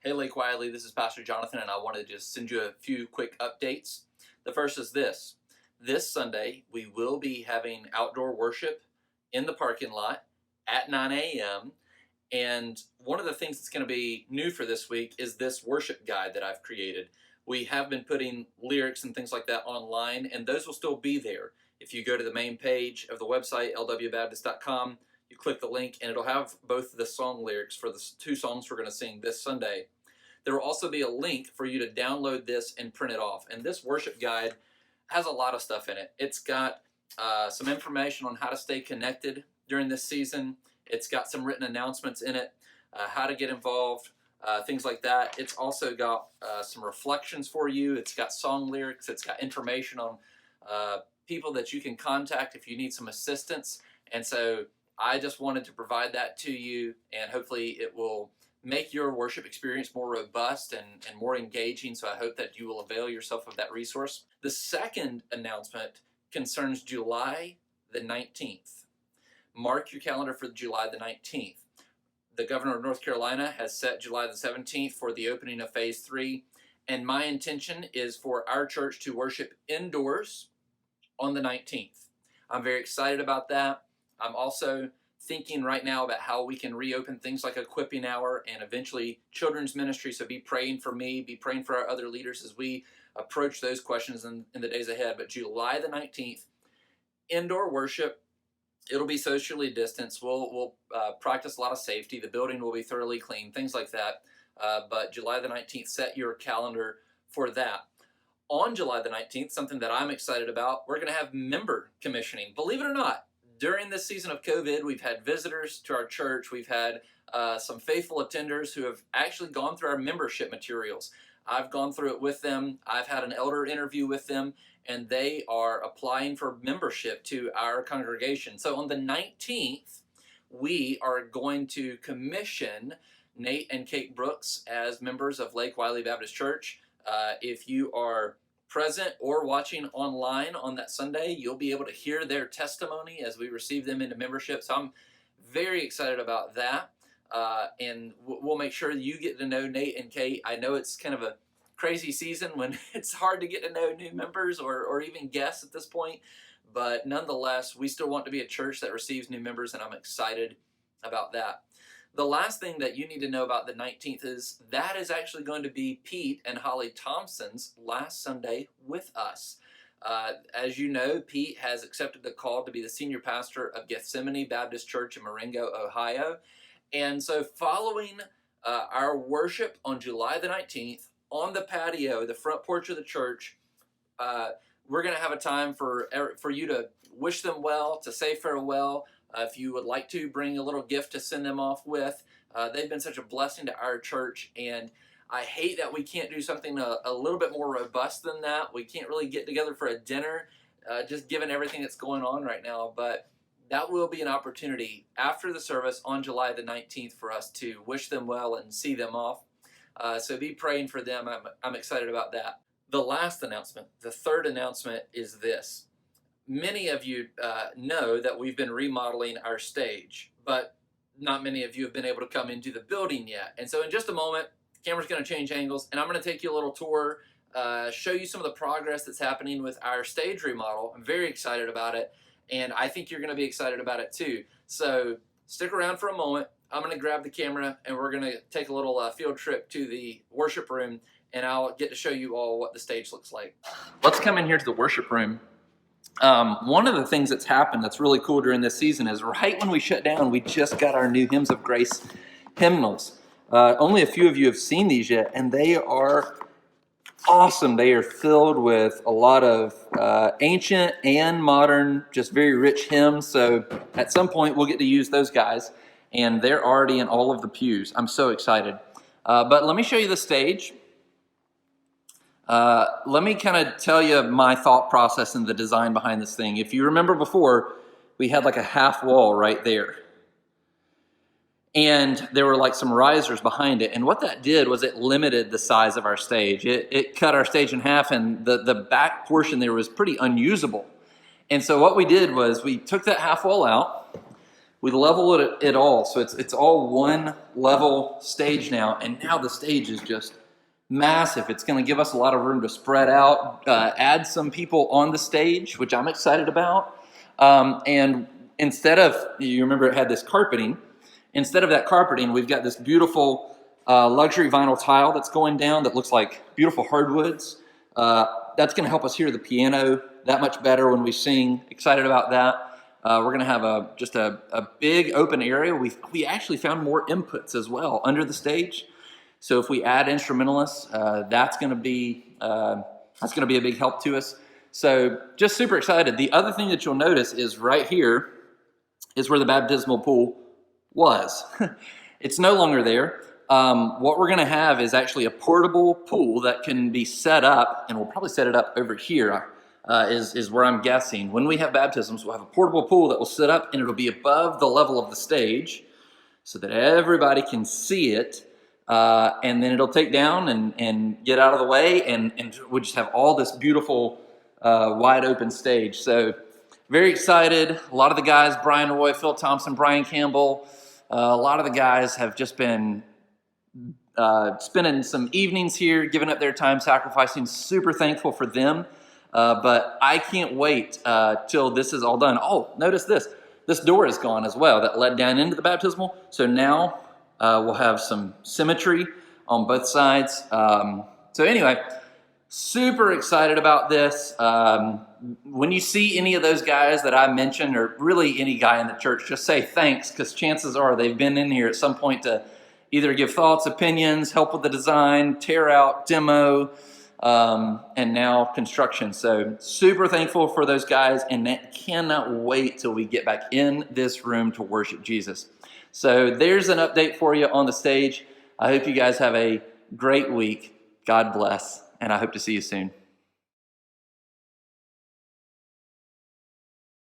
Hey, Lake Wiley, this is Pastor Jonathan, and I wanted to just send you a few quick updates. The first is this. This Sunday, we will be having outdoor worship in the parking lot at 9 a.m. And one of the things that's going to be new for this week is this worship guide that I've created. We have been putting lyrics and things like that online, and those will still be there. If you go to the main page of the website, lwbaptist.com, you click the link, and it'll have both the song lyrics for the two songs we're going to sing this Sunday. There will also be a link for you to download this and print it off. And this worship guide has a lot of stuff in it. It's got some information on how to stay connected during this season. It's got some written announcements in it, how to get involved, things like that. It's also got some reflections for you. It's got song lyrics. It's got information on people that you can contact if you need some assistance. And so I just wanted to provide that to you, and hopefully it will make your worship experience more robust and more engaging. So I hope that you will avail yourself of that resource. The second announcement concerns July the 19th. Mark your calendar for July the 19th. The governor of North Carolina has set July the 17th for the opening of phase 3. And my intention is for our church to worship indoors on the 19th. I'm very excited about that. I'm also thinking right now about how we can reopen things like Equipping Hour and eventually children's ministry. So be praying for me, be praying for our other leaders as we approach those questions in the days ahead. But July the 19th, indoor worship. It'll be socially distanced. We'll practice a lot of safety. The building will be thoroughly clean, things like that. But July the 19th, set your calendar for that. On July the 19th, something that I'm excited about, we're going to have member commissioning. Believe it or not, during this season of COVID, we've had visitors to our church. We've had some faithful attenders who have actually gone through our membership materials. I've gone through it with them. I've had an elder interview with them, and they are applying for membership to our congregation. So on the 19th, we are going to commission Nate and Kate Brooks as members of Lake Wiley Baptist Church. If you are present or watching online on that Sunday, you'll be able to hear their testimony as we receive them into membership. So I'm very excited about that. And we'll make sure you get to know Nate and Kate. I know it's kind of a crazy season when it's hard to get to know new members or even guests at this point. But nonetheless, we still want to be a church that receives new members, and I'm excited about that. The last thing that you need to know about the 19th is that is actually going to be Pete and Holly Thompson's last Sunday with us. As you know, Pete has accepted the call to be the senior pastor of Gethsemane Baptist Church in Marengo, Ohio. And so following our worship on July the 19th on the patio, the front porch of the church, we're going to have a time for you to wish them well, to say farewell. If you would like to, bring a little gift to send them off with. They've been such a blessing to our church, and I hate that we can't do something a little bit more robust than that. We can't really get together for a dinner, just given everything that's going on right now, but that will be an opportunity after the service on July the 19th for us to wish them well and see them off. So be praying for them. I'm excited about that. The last announcement, the third announcement, is this. Many of you know that we've been remodeling our stage, but not many of you have been able to come into the building yet. And so in just a moment, the camera's going to change angles, and I'm going to take you a little tour, show you some of the progress that's happening with our stage remodel. I'm very excited about it, and I think you're going to be excited about it too. So stick around for a moment. I'm going to grab the camera, and we're going to take a little field trip to the worship room, and I'll get to show you all what the stage looks like. Let's come in here to the worship room. One of the things that's happened that's really cool during this season is right when we shut down, we just got our new Hymns of Grace hymnals. Only a few of you have seen these yet, and they are awesome. They are filled with a lot of ancient and modern, just very rich hymns. So at some point, we'll get to use those guys, and they're already in all of the pews. I'm so excited. But let me show you the stage. Let me kind of tell you my thought process and the design behind this thing. If you remember before, we had like a half wall right there. And there were like some risers behind it. And what that did was it limited the size of our stage. It cut our stage in half, and the back portion there was pretty unusable. And so what we did was we took that half wall out. We level it all, so it's all one level stage now, and now the stage is just massive. It's going to give us a lot of room to spread out, add some people on the stage, which I'm excited about. And instead of, you remember it had this carpeting, instead of that carpeting, we've got this beautiful luxury vinyl tile that's going down that looks like beautiful hardwoods. That's going to help us hear the piano that much better when we sing. Excited about that. We're going to have just a big open area. We actually found more inputs as well under the stage. So if we add instrumentalists, that's going to be a big help to us. So just super excited. The other thing that you'll notice is right here is where the baptismal pool was. It's no longer there. What we're going to have is actually a portable pool that can be set up, and we'll probably set it up over here. Is where I'm guessing. When we have baptisms, we'll have a portable pool that will sit up, and it'll be above the level of the stage so that everybody can see it, and then it'll take down and get out of the way, and we'll just have all this beautiful wide open stage. So very excited. A lot of the guys, Brian Roy, Phil Thompson, Brian Campbell, a lot of the guys have just been spending some evenings here, giving up their time, sacrificing. Super thankful for them. But I can't wait till this is all done. Oh, notice this. This door is gone as well that led down into the baptismal. So now we'll have some symmetry on both sides. So anyway, super excited about this. When you see any of those guys that I mentioned, or really any guy in the church, just say thanks, because chances are they've been in here at some point to either give thoughts, opinions, help with the design, tear out, demo, and now construction. So super thankful for those guys, and cannot wait till we get back in this room to worship Jesus. So there's an update for you on the stage. I hope you guys have a great week. God bless, and I hope to see you soon.